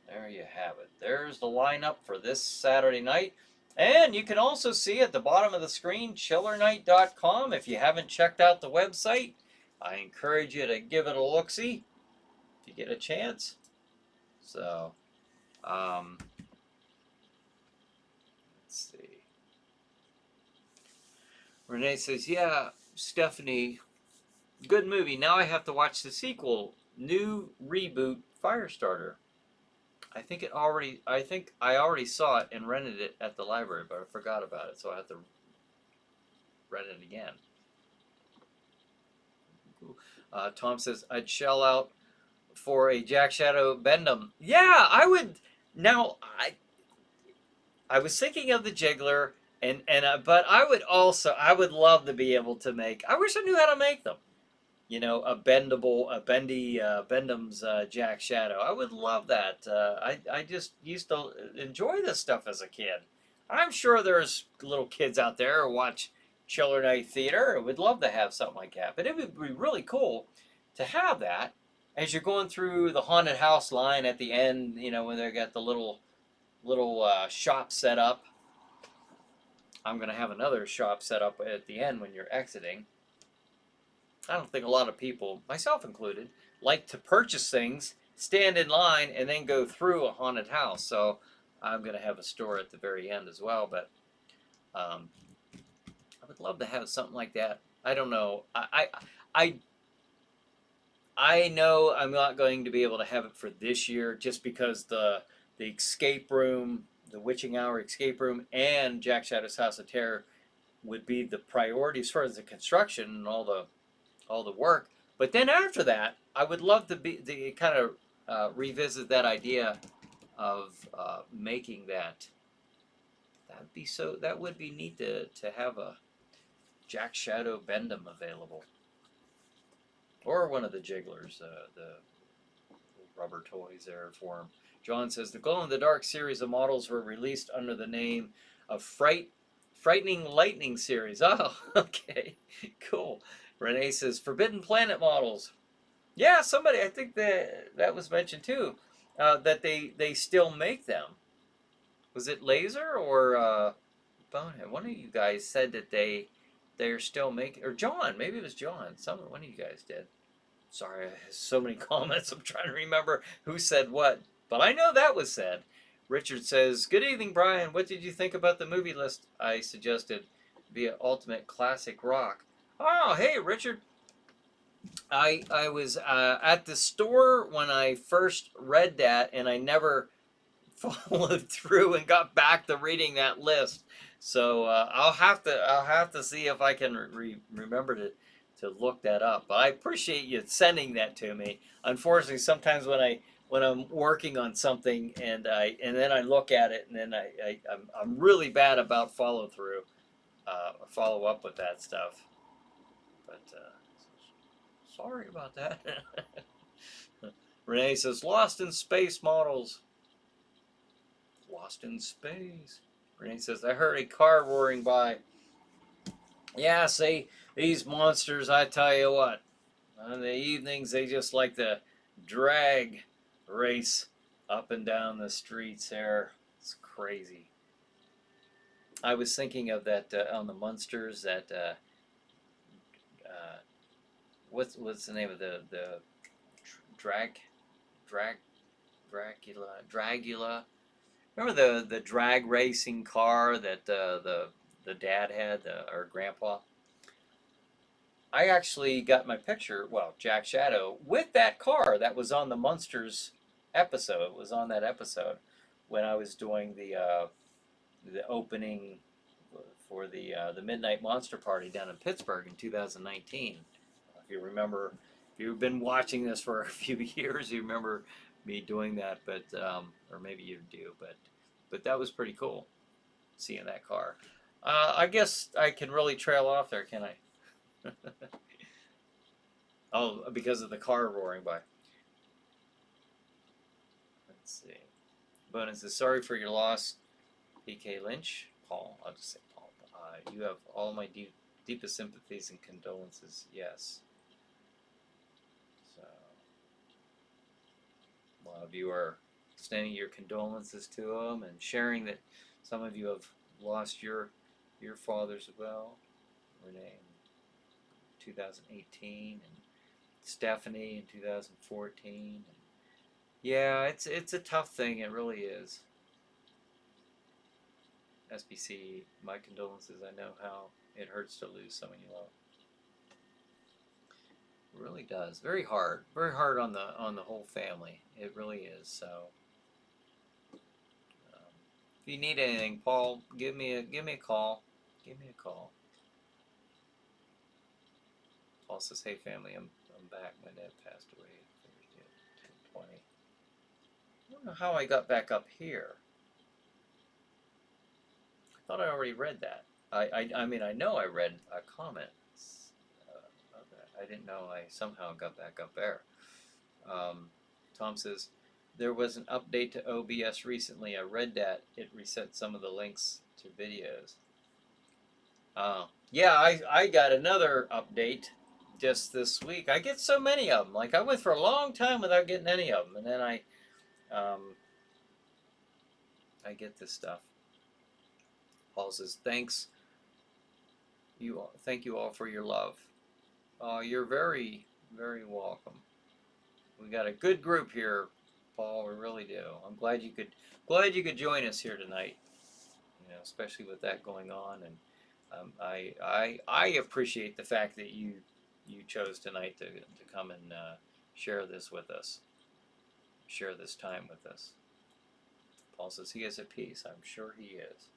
there you have it. There's the lineup for this Saturday night. And you can also see at the bottom of the screen, ChillerNight.com. If you haven't checked out the website, I encourage you to give it a look-see if you get a chance. So, let's see. Renee says, yeah, Stephanie, good movie. Now I have to watch the sequel, new reboot Firestarter. I think I already saw it and rented it at the library, but I forgot about it, so I have to rent it again. Tom says, I'd shell out for a Jack Shadow Bendham. Yeah, I would. Now, I was thinking of the Jiggler, but I would love to be able to make. I wish I knew how to make them. You know, a bendy Bendham's Jack Shadow. I would love that. I just used to enjoy this stuff as a kid. I'm sure there's little kids out there who watch Chiller Night Theater and would love to have something like that. But it would be really cool to have that as you're going through the haunted house line at the end, you know, when they got the little shop set up. I'm going to have another shop set up at the end when you're exiting. I don't think a lot of people, myself included, like to purchase things, stand in line, and then go through a haunted house. So I'm going to have a store at the very end as well. But I would love to have something like that. I don't know. I know I'm not going to be able to have it for this year just because the escape room, the Witching Hour escape room, and Jack Shadow's House of Terror would be the priority as far as the construction and all the work. But then after that, I would love to kind of revisit that idea of making that. That would be neat to have a Jack Shadow Bendham available, or one of the Jigglers, the rubber toys there for him. John says the Glow in the Dark series of models were released under the name of Frightening Lightning series. Oh, okay, cool. Renee says Forbidden Planet models. Yeah, somebody, I think that was mentioned too, that they still make them. Was it Laser or Bonehead? One of you guys said that they're still making, or John, maybe it was John. One of you guys did. Sorry, I have so many comments. I'm trying to remember who said what, but I know that was said. Richard says, good evening, Brian. What did you think about the movie list I suggested via Ultimate Classic Rock? Oh, hey, Richard. I was at the store when I first read that, and I never followed through and got back to reading that list. So I'll have to see if I can remember to look that up. But I appreciate you sending that to me. Unfortunately, sometimes when when I'm working on something and then I look at it and then I'm really bad about follow through, follow up with that stuff. But sorry about that. Renee says, "Lost in space models." Lost in space. Renee says, "I heard a car roaring by." Yeah, see, these monsters, I tell you what, on the evenings they just like to drag race up and down the streets there. It's crazy. I was thinking of that on the Munsters, that uh, what's the name of the drag drag Dragula. Remember the drag racing car that the dad had, or grandpa? I actually got my picture, well, Jack Shadow, with that car that was on the Munsters episode. It was on that episode when I was doing the opening for the Midnight Monster Party down in Pittsburgh in 2019. If you remember, if you've been watching this for a few years, you remember me doing that, but or maybe you do, but that was pretty cool seeing that car. I guess I can really trail off there, can I? Oh, because of the car roaring by. Let's see. Bonus is sorry for your loss, PK Lynch. Paul, I'll just say Paul. You have all my deepest sympathies and condolences. Yes. So, a lot of you are extending your condolences to them and sharing that some of you have lost your fathers as well. Renee in 2018 and Stephanie in 2014. And yeah, it's a tough thing. It really is. SBC, my condolences. I know how it hurts to lose someone you love. It really does. Very hard. Very hard on the whole family. It really is. So, if you need anything, Paul, give me a call. Give me a call. Paul says, "Hey family, I'm back. My dad passed away Thursday at 10:20. I don't know how I got back up here. I thought I already read that. I mean, I know I read a comment of that. I didn't know I somehow got back up there." Tom says, "There was an update to OBS recently. I read that. It reset some of the links to videos." Yeah, I got another update just this week. I get so many of them. Like, I went for a long time without getting any of them, and then I get this stuff. Paul says, "Thank you all for your love." You're very, very welcome. We got a good group here, Paul. We really do. I'm glad you could join us here tonight. You know, especially with that going on, and I appreciate the fact that you chose tonight to come and share this with us, share this time with us. Paul says he is at peace. I'm sure he is.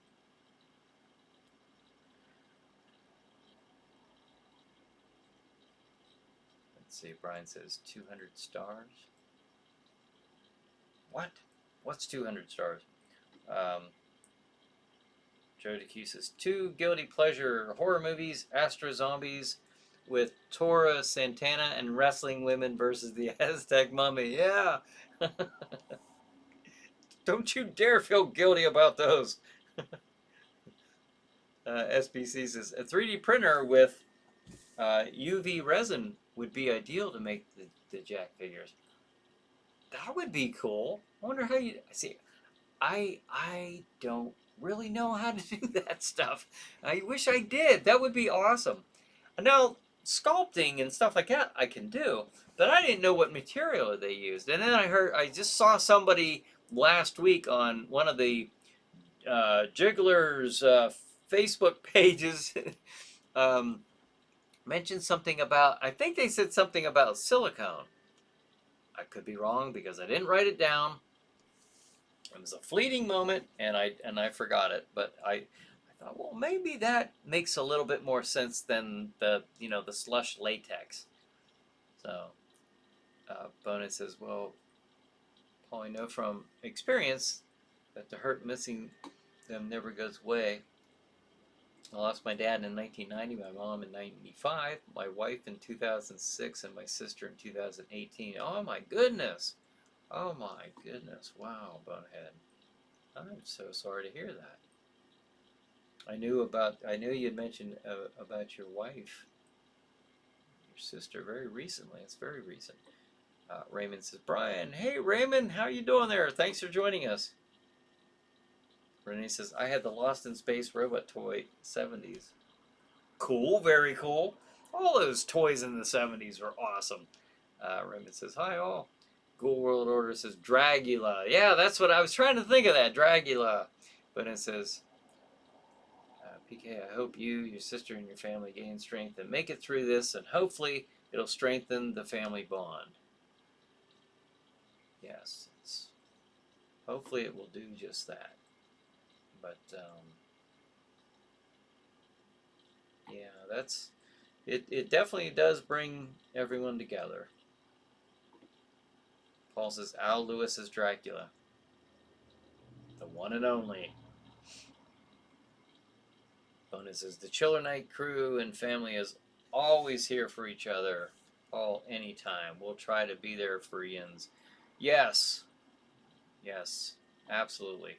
Let's see. Brian says 200 stars. What? What's 200 stars? Joe DeQ says 2 guilty pleasure horror movies: Astro Zombies with Tora Santana and Wrestling Women versus the Aztec Mummy. Yeah. Don't you dare feel guilty about those. SBC says a 3D printer with UV resin would be ideal to make the Jack figures. That would be cool. I wonder how you see. I don't really know how to do that stuff. I wish I did. That would be awesome. Now, sculpting and stuff like that I can do, but I didn't know what material they used. And then I just saw somebody last week on one of the Jigglers Facebook pages mentioned something about, I think they said something about silicone. I could be wrong because I didn't write it down. It was a fleeting moment, and I forgot it. But I thought, well, maybe that makes a little bit more sense than the slush latex. So, Bonus says, well, Paul, I know from experience that the hurt missing them never goes away. I lost my dad in 1990, my mom in 95, my wife in 2006, and my sister in 2018. Oh my goodness! Oh my goodness! Wow, Bonehead. I'm so sorry to hear that. I knew you'd mentioned about your wife, your sister, very recently. It's very recent. Raymond says, Brian, hey Raymond, how you doing there? Thanks for joining us. Renee says, I had the Lost in Space robot toy 70s. Cool, very cool. All those toys in the 70s were awesome. Raymond says, hi all. Ghoul World Order says, Dragula. Yeah, that's what I was trying to think of, that, Dragula. But it says, PK, I hope you, your sister, and your family gain strength and make it through this, and hopefully it'll strengthen the family bond. Yes, hopefully it will do just that. But yeah, it definitely does bring everyone together. Paul says Al Lewis is Dracula, the one and only. Bonus says the ChillerNight crew and family is always here for each other. Paul, anytime. We'll try to be there for Ian's. Yes. Yes, absolutely.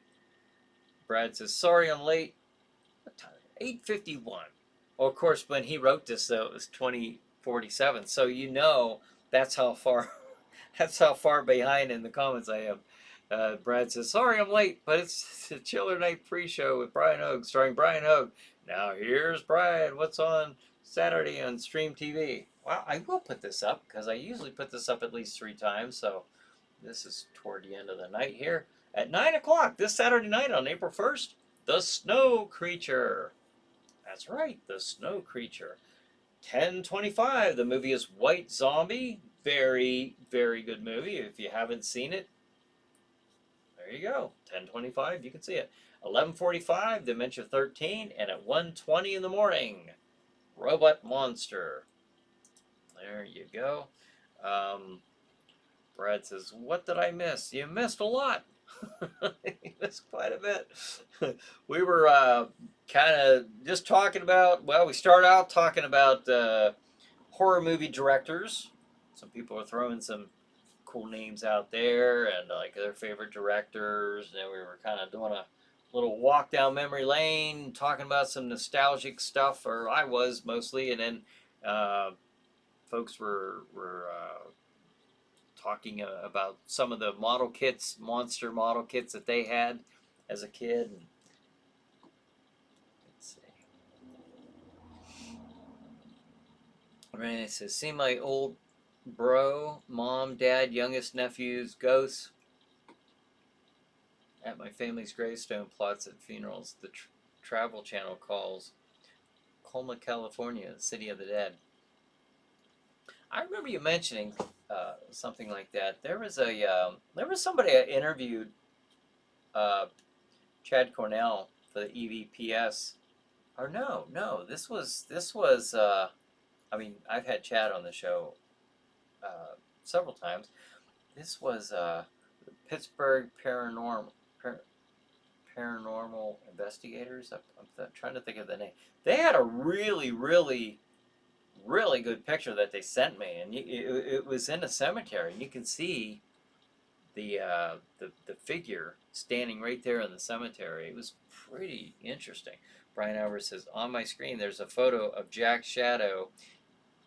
Brad says, sorry I'm late. What time? 8:51. Well, of course, when he wrote this, though, it was 2047. So you know that's how far behind in the comments I am. Brad says, sorry I'm late, but it's the ChillerNight pre-show with Brian Hogue, starring Brian Hogue. Now here's Brian. What's on Saturday on Stream TV? Well, I will put this up because I usually put this up at least 3 times. So this is toward the end of the night here. At 9 o'clock this Saturday night on April 1st, The Snow Creature. That's right, The Snow Creature. 10:25, the movie is White Zombie. Very, very good movie. If you haven't seen it, there you go. 10:25, you can see it. 11:45, Dementia 13, and at 1:20 in the morning, Robot Monster. There you go. Brad says, what did I miss? You missed a lot. You missed quite a bit. We were kind of just talking about, well, we started out talking about horror movie directors. Some people are throwing some cool names out there and like their favorite directors. And then we were kind of doing a little walk down memory lane, talking about some nostalgic stuff, or I was mostly, and then folks were talking about some of the model kits, monster model kits that they had as a kid. Let's see. Renee says, see my old bro, mom, dad, youngest nephews, ghosts at my family's gravestone plots at funerals. The Travel Channel calls Colma, California, the city of the dead. I remember you mentioning something like that. There was somebody I interviewed, Chad Cornell for the EVPS. Or no, this was. I mean, I've had Chad on the show several times. This was Pittsburgh Paranormal Investigators. I'm trying to think of the name. They had a really, really, really good picture that they sent me, and it was in a cemetery, and you can see the figure standing right there in the cemetery. It was pretty interesting. Brian Albert says, on my screen there's a photo of Jack's shadow,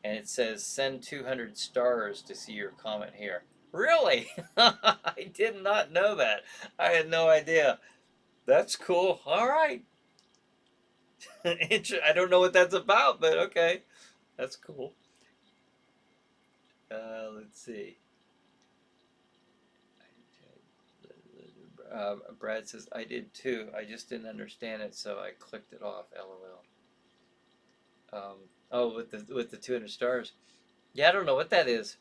and it says, send 200 stars to see your comment here. Really? I did not know that. I had no idea. That's cool. All right. I don't know what that's about, but okay. That's cool. Let's see. Brad says, I did too. I just didn't understand it, so I clicked it off. LOL. Oh, with the 200 stars. Yeah, I don't know what that is.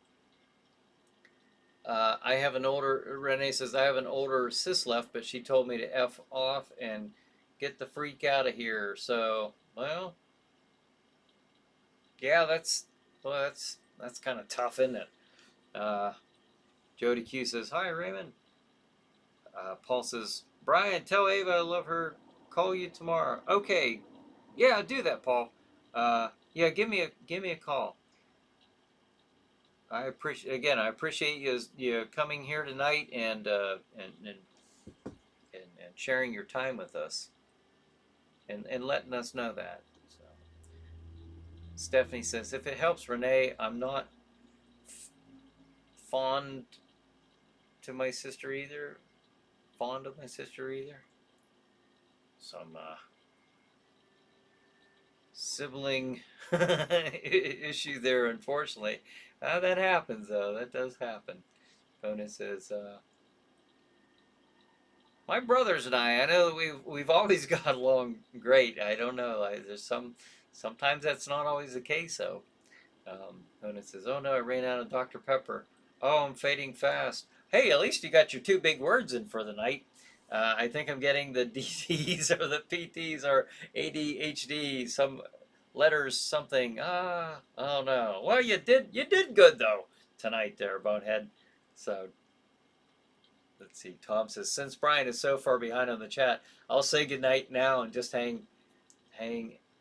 I have an older, Renee says, I have an older sis left, but she told me to F off and get the freak out of here. So, well, yeah, that's kind of tough, isn't it? Jody Q says, hi, Raymond. Paul says, Brian, tell Ava I love her. Call you tomorrow. Okay. Yeah, do that, Paul. Yeah, give me a call. I appreciate you coming here tonight and sharing your time with us and letting us know that. So, Stephanie says, if it helps Renee, I'm not fond to my sister either. Fond of my sister either. Some sibling issue there, unfortunately. That happens, though. That does happen. Conan says, my brothers and I know that we've always got along great. I don't know. There's sometimes that's not always the case, though. Conan says, oh no, I ran out of Dr. Pepper. Oh, I'm fading fast. Hey, at least you got your two big words in for the night. I think I'm getting the DTs or the PTs or ADHD, some letters, something. Oh no. Well, you did good though tonight there, Bonehead. So let's see. Tom says, since Brian is so far behind on the chat, I'll say goodnight now and just hang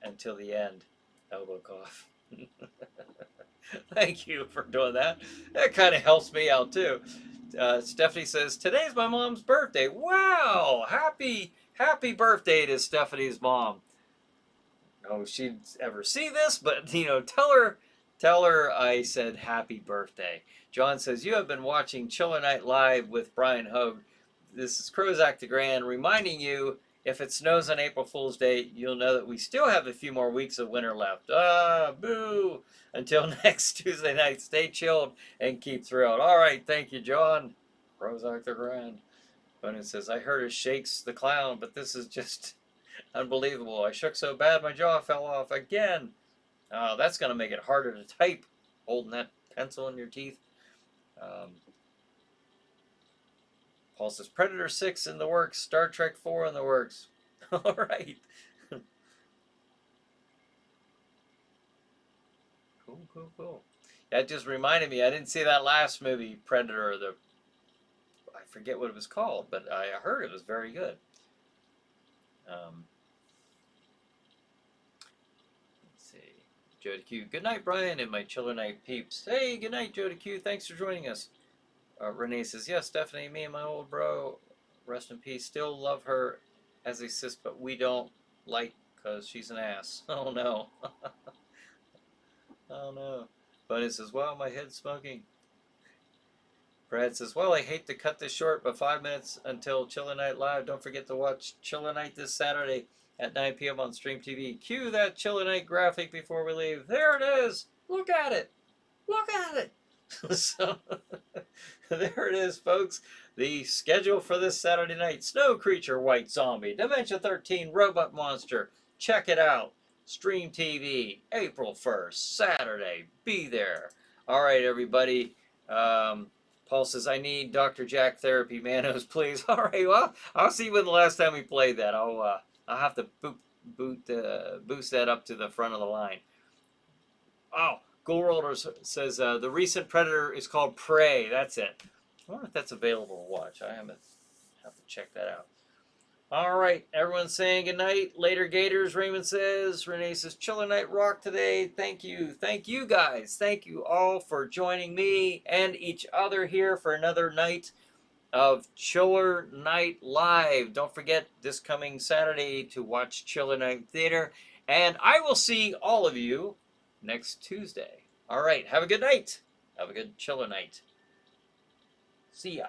until the end. Elbow cough. Thank you for doing that. That kind of helps me out too. Stephanie says, today's my mom's birthday. Wow! Happy birthday to Stephanie's mom. No, she'd ever see this, but tell her I said happy birthday. John says, you have been watching ChillerNight Live with Brian Hogue. This is Crozak the Grand reminding you, if it snows on April Fool's Day, you'll know that we still have a few more weeks of winter left. Boo! Until next Tuesday night, stay chilled and keep thrilled. All right, thank you, John. Crozak the Grand. Conan says, I heard it shakes the clown, but this is just unbelievable. I shook so bad my jaw fell off again. Oh, that's going to make it harder to type, holding that pencil in your teeth. Paul says, Predator 6 in the works, Star Trek 4 in the works. All right. Cool. That just reminded me, I didn't see that last movie, Predator, I forget what it was called, but I heard it was very good. Let's see. Joe Q. Good night, Brian, and my ChillerNight peeps. Hey, good night, Joe Q. Thanks for joining us. Renee says, yes, Stephanie, me and my old bro, rest in peace, still love her as a sis, but we don't like because she's an ass. Oh, no. Oh, no. Bunny says, wow, my head's smoking. Brad says, well, I hate to cut this short, but 5 minutes until ChillerNight Live. Don't forget to watch ChillerNight this Saturday at 9 p.m. on Stream TV. Cue that ChillerNight graphic before we leave. There it is. Look at it. Look at it. So, there it is, folks. The schedule for this Saturday night. Snow Creature, White Zombie, Dimension 13, Robot Monster. Check it out. Stream TV, April 1st, Saturday. Be there. All right, everybody. Paul says, I need Dr. Jack therapy, Manos, please. All right, well, I'll see when the last time we played that. I'll have to boost that up to the front of the line. Oh, Gold Roller says, the recent Predator is called Prey. That's it. I wonder if that's available to watch. I have to check that out. All right, everyone's saying goodnight. Later, Gators, Raymond says. Renee says, ChillerNight rock today. Thank you. Thank you, guys. Thank you all for joining me and each other here for another night of ChillerNight Live. Don't forget this coming Saturday to watch ChillerNight Theater. And I will see all of you next Tuesday. All right, have a good night. Have a good ChillerNight. See ya.